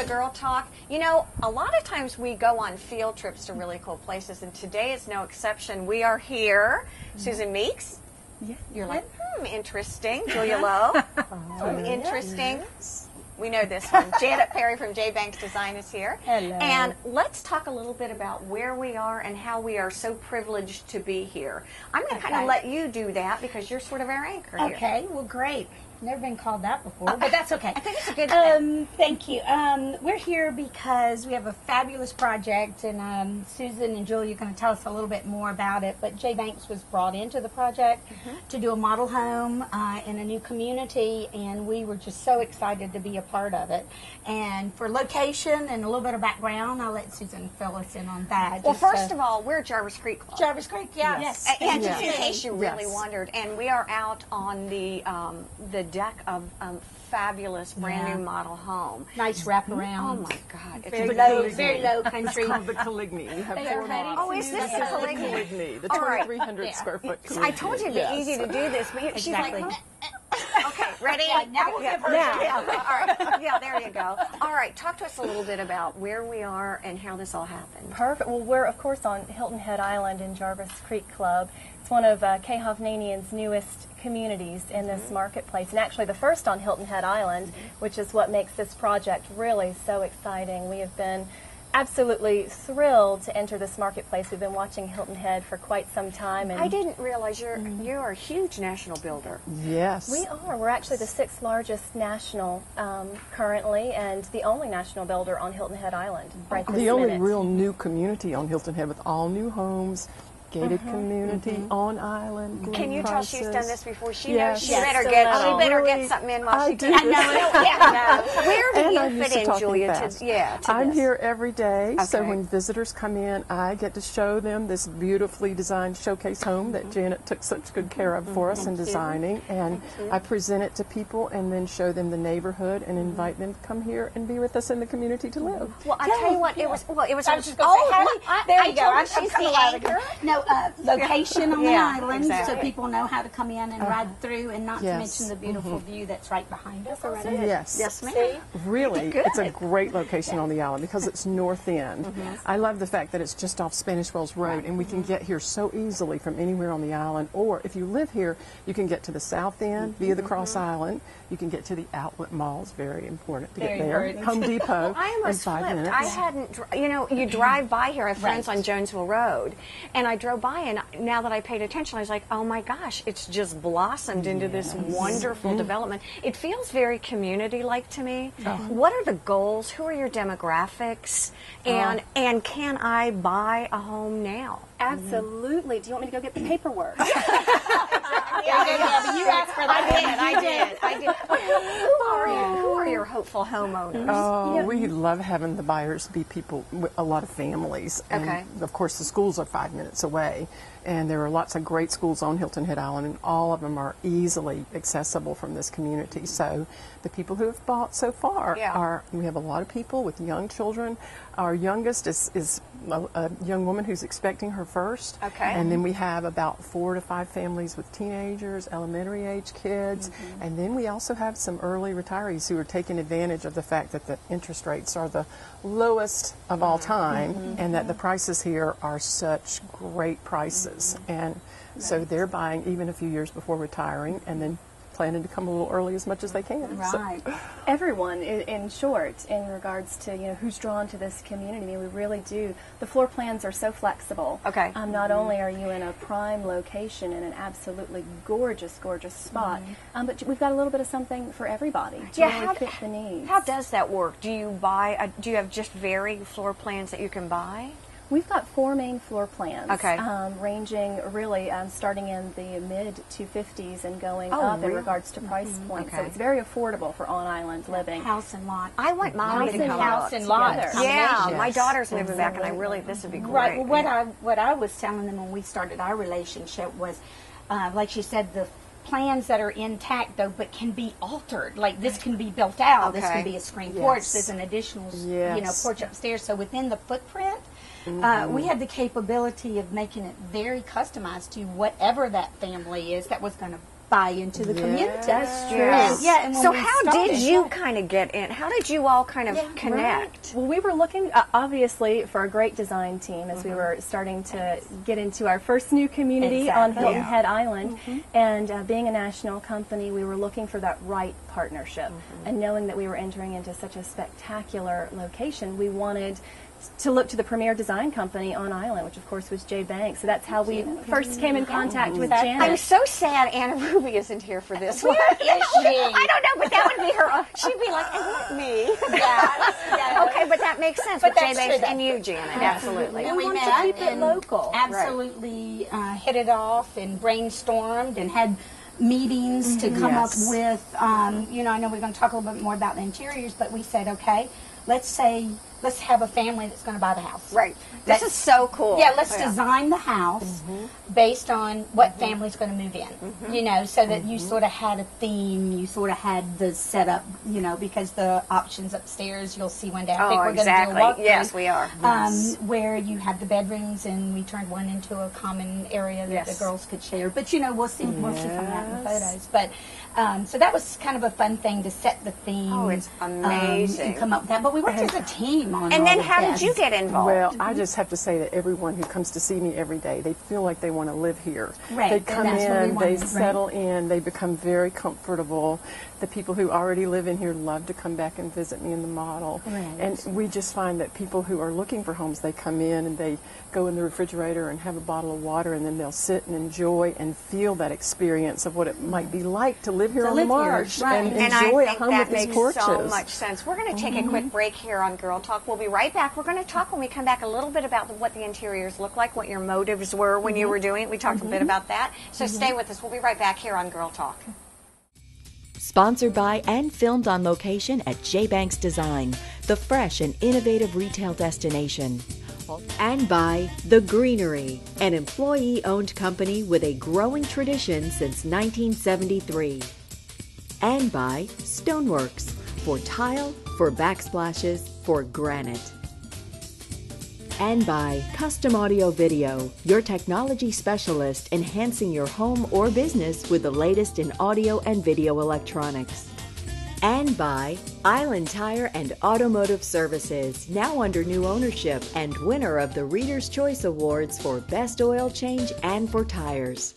Girl Talk. You know, a lot of times we go on field trips to really cool places, and today is no exception. We are here. Susan Meeks. Yeah. You're like, interesting. Julia Lowe. Interesting. We know this one. Janet Perry from J. Banks Design is here. Hello. And let's talk a little bit about where we are and how we are so privileged to be here. I'm going to kind of let you do that because you're sort of our anchor here. Okay, well, great. Never been called that before, but that's okay. I think it's a good thing. Thank you. We're here because we have a fabulous project, and Susan and Julia are going to tell us a little bit more about it. But J. Banks was brought into the project to do a model home in a new community, and we were just so excited to be a part of it. And for location and a little bit of background, I'll let Susan fill us in on that. Well, first of all, we're at Jarvis Creek Club. Jarvis Creek, yeah. Yes. And just in case you really wondered, and we are out on the deck of fabulous brand new model home. Nice wraparound. Oh my God! It's very low country. It's called the Caligny. We have four models. Oh, is this the Caligny? The 2,300 square foot Caligny. I told you it'd be easy to do this, but she's like, okay, ready? Now we'll give her All right. Yeah, there you go. All right, talk to us a little bit about where we are and how this all happened. Perfect. Well, we're, of course, on Hilton Head Island in Jarvis Creek Club. It's one of Kay Hovnanian's newest communities in this marketplace, and actually the first on Hilton Head Island, which is what makes this project really so exciting. We have been absolutely thrilled to enter this marketplace. We've been watching Hilton Head for quite some time. And I didn't realize you're a huge national builder. Yes. We are. We're actually the 6th largest national currently, and the only national builder on Hilton Head Island right this The only minute. real new community on Hilton Head with all new homes. Gated community on island. Can you tell she's done this before? She Yes. knows she Yes. better So get little. she better Really, get something in while I she do. does. I Where do And I'm you used fit to in, talking Julia? fast. To I'm this? here every day, so Okay. when visitors come in, I get to show them this beautifully designed showcase home that Janet took such good care of for us in designing, and I present it to people and then show them the neighborhood and invite them to come here and be with us in the community to live. Well, I tell you what, it was. Well, it was. I was just going to say, there you go. I I'm told her she's coming the out of anchor. No, location on the Yeah, island, exactly. so people know how to come in and ride through, and not to Yes. mention the beautiful view that's right behind us already. Yes. Yes, ma'am. Really, it's a great location on the island because it's north end. I love the fact that it's just off Spanish Wells Road, and we can get here so easily from anywhere on the island. Or if you live here, you can get to the south end via the Cross Island. You can get to the outlet malls. Very important to get there. Home Depot I in almost 5 flipped. minutes. I hadn't, you know, you drive by here. I have friends on Jonesville Road, and I drove by, and now that I paid attention, I was like, oh my gosh, it's just blossomed into this wonderful development. It feels very community-like to me. What are the goals? Who are your demographics? And can I buy a home now? Absolutely. Do you want me to go get the paperwork? You asked for that. I did. Who are your hopeful homeowners? Oh, we love having the buyers be people, a lot of families. And Okay. of course, the schools are 5 minutes away. And there are lots of great schools on Hilton Head Island, and all of them are easily accessible from this community. So the people who have bought so far we have a lot of people with young children. Our youngest is a young woman who's expecting her first. Okay. And then we have about 4 to 5 families with teenagers, elementary age kids. And then we also have some early retirees who are taking advantage of the fact that the interest rates are the lowest of all time, and that the prices here are such great prices. And so they're buying even a few years before retiring, and then planning to come a little early as much as they can. Right. Everyone, in short, in regards to who's drawn to this community. I mean, we really do. The floor plans are so flexible. Okay. Not only are you in a prime location in an absolutely gorgeous, gorgeous spot, but we've got a little bit of something for everybody to really fit the needs. How does that work? Do you buy? Do you have just varying floor plans that you can buy? We've got 4 main floor plans, Okay. ranging really starting in the mid-250s and going Oh, up in really? regards to price points. So Okay. it's very affordable for on-island living. House and lot. I want mine to come House and lot. together. Yeah, combination. my daughter's moving back, and I really this would be great. Right. Well, what I was telling them when we started our relationship was, like she said, the plans that are intact though, but can be altered. Like this can be built out. This Okay. can be a screen porch. Yes. There's an additional, Yes. porch upstairs. So within the footprint, we had the capability of making it very customized to whatever that family is that was going to buy into the community. That's true. Yeah. And when So we how started, did you kind of get in? How did you all kind of connect? Well, we were looking, obviously, for a great design team as we were starting to get into our first new community on Exactly. Hilton Head Island. And being a national company, we were looking for that right partnership. And knowing that we were entering into such a spectacular location, we wanted to look to the premier design company on island, which of course was J. Banks. So that's how we first came in contact with Janet. I'm so sad Anna Ruby isn't here for this. Where is she? I don't know, but that would be her. She'd be like, isn't it me? Yes. Okay, but that makes sense But with J. that's Banks true, and you, Janet. Absolutely. And we want to met keep it and local. Absolutely hit it off and brainstormed and had meetings to come up with, you know, I know we're going to talk a little bit more about the interiors, but we said, okay, let's have a family that's going to buy the house. Right. This is so cool. Yeah, let's design the house based on what family's going to move in, you know, so that you sort of had a theme, you sort of had the setup, you know, because the options upstairs, you'll see one day. I think we're going to do a walkthrough. Yes, we are. Where you have the bedrooms, and we turned one into a common area that the girls could share. But, you know, we'll see from that in the photos. But, so that was kind of a fun thing to set the theme. Oh, it's amazing. And come up with that. But we worked as a team on And all then of how this. did you get involved? Well, I just have to say that everyone who comes to see me every day, they feel like they want to live here. Right, They and come that's what we in, wanted, they right. settle in, they become very comfortable. The people who already live in here love to come back and visit me in the model. Right. And we just find that people who are looking for homes, they come in and they go in the refrigerator and have a bottle of water, and then they'll sit and enjoy and feel that experience of what it might be like to live here on the live here, marsh right. and And I enjoy a think home that with these makes porches. so much sense. We're going to take a quick break here on Girl Talk. We'll be right back. We're going to talk when we come back a little bit about what the interiors look like, what your motives were when you were doing it. We talked a bit about that. So stay with us. We'll be right back here on Girl Talk. Sponsored by and filmed on location at J. Banks Design, the fresh and innovative retail destination. And by The Greenery, an employee-owned company with a growing tradition since 1973. And by Stoneworks, for tile, for backsplashes, for granite. And by Custom Audio Video, your technology specialist enhancing your home or business with the latest in audio and video electronics. And by Island Tire and Automotive Services, now under new ownership and winner of the Reader's Choice Awards for Best Oil Change and for Tires.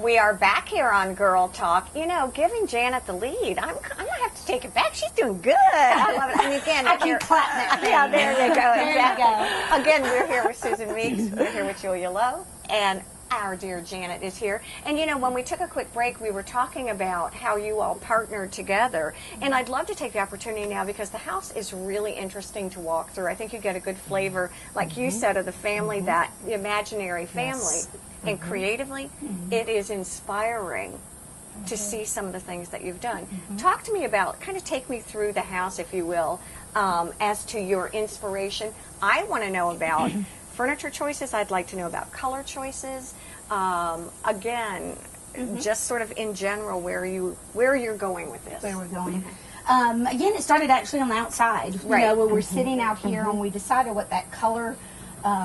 We are back here on Girl Talk. You know, giving Janet the lead. I'm going to have to take it back. She's doing good. I love it. And again, I can clap that thing. Yeah, there you go. There Exactly. you go. Again, we're here with Susan Meeks. We're here with Julia Lowe. And our dear Janet is here. And you know, when we took a quick break, we were talking about how you all partnered together. And I'd love to take the opportunity now because the house is really interesting to walk through. I think you get a good flavor, like you said, of the family, that the imaginary family. And creatively, it is inspiring to see some of the things that you've done. Talk to me about, kind of take me through the house, if you will, as to your inspiration. I want to know about furniture choices. I'd like to know about color choices. Again, just sort of in general, where you're going with this. Where we're going. Again, it started actually on the outside. You know, when we're sitting out here and we decided what that color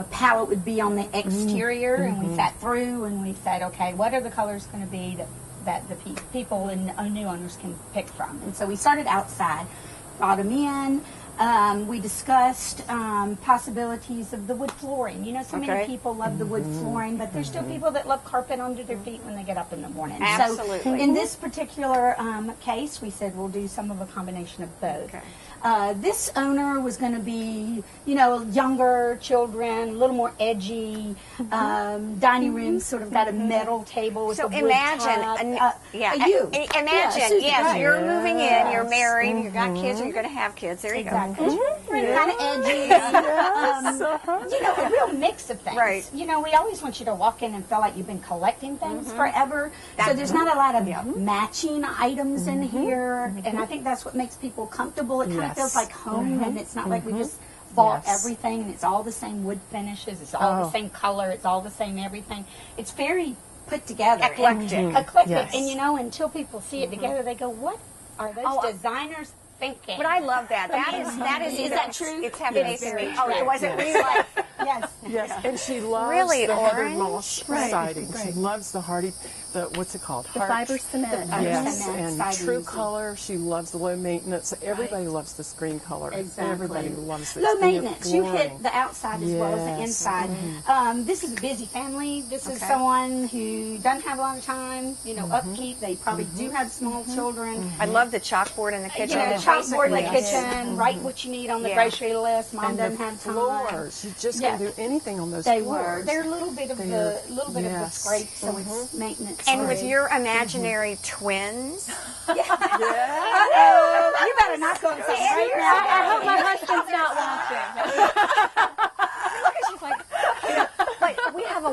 palette would be on the exterior, and we sat through and we said, okay, what are the colors going to be that the people and new owners can pick from? And so we started outside, brought them in. We discussed possibilities of the wood flooring. You know, so many people love the wood flooring, but there's still people that love carpet under their feet when they get up in the morning. Absolutely. So in this particular case, we said we'll do some of a combination of both. Okay. This owner was going to be, you know, younger children, a little more edgy, dining room, sort of got a metal table with So a wood imagine, top. imagine, Susan, yes, right. you're moving in, you're married, you've got kids, or you're going to have kids. There you Exactly. go. Kind of edgy. You know, a real mix of things. Right. You know, we always want you to walk in and feel like you've been collecting things forever. So there's not a lot of matching items in here, and I think that's what makes people comfortable. It kind of feels like home, and it's not like we just bought everything, and it's all the same wood finishes, it's all the same color, it's all the same everything. It's very put together. Eclectic. Eclectic. Yes. And you know, until people see it together, they go, what are those designers thinking. But I love that. Is that true? It's having Yes. masonry. Oh, it wasn't real life. Yes. Yes, and she loves Really, the heather orange? moss siding. She loves the hardy, what's it called? The fiber cement. Yes, cement and siding. true color. She loves the low maintenance. Everybody loves this green color. Exactly. Everybody loves this. Low And you're maintenance. You hit flooring. the outside as well as the Yes. inside. This is a busy family. This is someone who doesn't have a lot of time. Upkeep. They probably do have small children. I love the chalkboard in the kitchen. The It's chalkboard in the basically- kitchen. Write what you need on the Yeah. grocery list. Mom And doesn't the have time. floors. You just can't do anything on those They floors. were. They're a little bit of the Yes. scrape, so it's maintenance. And with free. your imaginary twins, You better not go and say right now. I hope my husband's not watching. but we have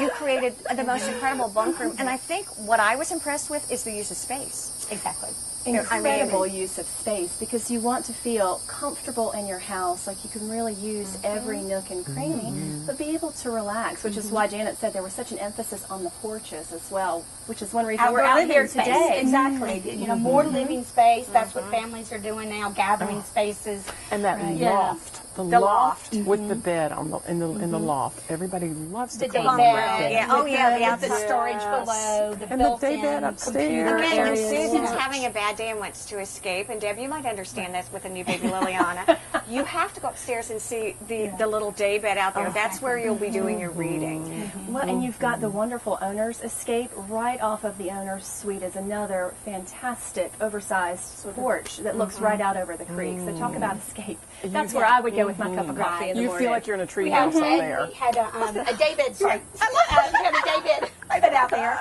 you created the most incredible bunk room, and I think what I was impressed with is the use of space. Exactly. Incredible use of space, because you want to feel comfortable in your house, like you can really use every nook and cranny, but be able to relax, which is why Janet said there was such an emphasis on the porches as well, which is one reason we're out here space. today. Exactly. More living space. That's what families are doing now, gathering spaces. And that Yeah. loft, the loft with the bed in the loft. Everybody loves The to day climb bed. that. Yeah. Oh, yeah, the With the outside. storage below, the And the built-in day bed upstairs. computer Again, when areas. Susan's having a bad day and wants to escape, and Deb, you might understand this with a new baby Liliana, you have to go upstairs and see the little day bed out there. That's where you'll be doing your reading. Well, and you've got the wonderful owner's escape right off of the owner's suite is another fantastic oversized porch that looks right out over the creek. So talk about escape. That's where I would go with my cup of coffee in the You morning. feel like you're in a tree We house had, out there. we had a day bed. Sorry, we had a day bed out there.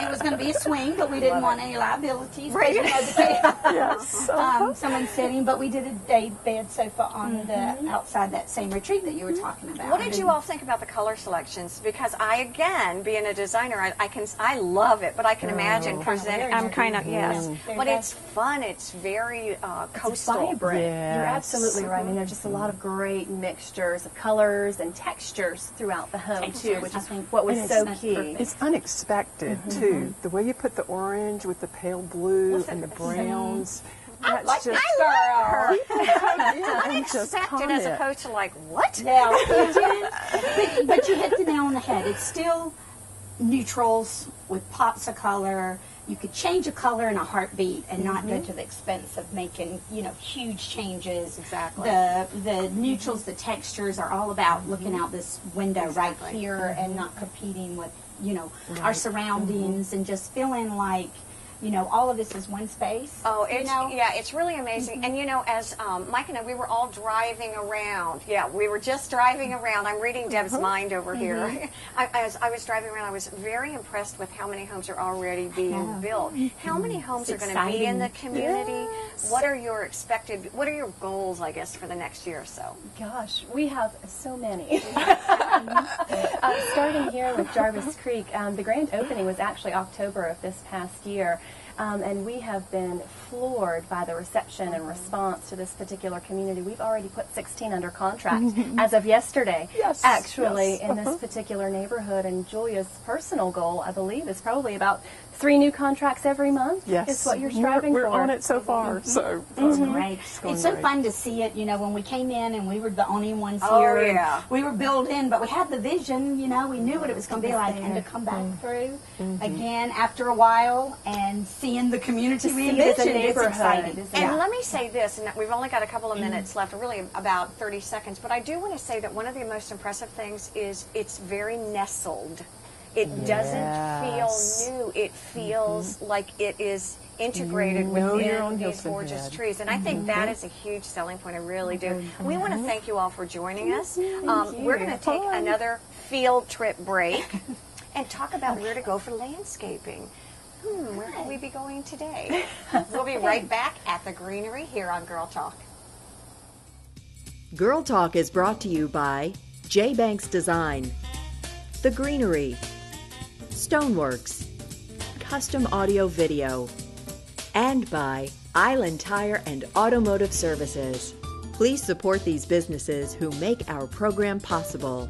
It was going to be a swing, but we didn't want any liabilities. Right. Yes. Someone sitting, but we did a day bed sofa on the outside that same retreat that you were talking about. What did you all think about the color selections? Because I, again, being a designer, I love it, but I can imagine presenting. I'm kind of but it's fun. It's very coastal. Vibrant. Yes. You're absolutely right. I mean, there's just a lot of great mixtures of colors and textures throughout the home too, which is what was so key. It's unexpected too. The way you put the orange with the pale blue and the browns. That's like just that and just Unexpected as comment. opposed to like, what? Yeah, but you hit the nail on the head. It's still neutrals with pops of color. You could change a color in a heartbeat and not go to the expense of making, huge changes. Exactly. The neutrals, the textures are all about looking out this window right here and not competing with, our surroundings and just feeling like, all of this is one space. Oh, it's really amazing. And as Mike and I, we were all driving around. Yeah, we were just driving around. I'm reading Deb's mind over here. As I was driving around, I was very impressed with how many homes are already being built. How many homes are going to be in the community? Yes. What are your goals, I guess, for the next year or so? Gosh, we have so many. Starting here with Jarvis Creek, the grand opening was actually October of this past year. And we have been floored by the reception and response to this particular community. We've already put 16 under contract as of yesterday, in this particular neighborhood. And Julia's personal goal, I believe, is probably about 3 new contracts every month. Yes. Is what you're striving we're for. on it so far. So It's great. going It's so great. fun to see it, when we came in and we were the only ones Oh, here. and yeah. we were built in, but we had the vision, we knew what it was going to be like. And to come back through again after a while and seeing the community we see it as a envisioned, it's neighborhood. exciting. And let me say this, and we've only got a couple of minutes left, really about 30 seconds, but I do want to say that one of the most impressive things is it's very nestled. It doesn't feel new. It feels like it is integrated you're within on these Hilton gorgeous Head. trees. And I think that is a huge selling point. I really do. We want to thank you all for joining us. We're going to take another field trip break and talk about where to go for landscaping. Where will we be going today? We'll be right back at the Greenery here on Girl Talk. Girl Talk is brought to you by J. Banks Design, The Greenery, Stoneworks, Custom Audio Video, and by Island Tire and Automotive Services. Please support these businesses who make our program possible.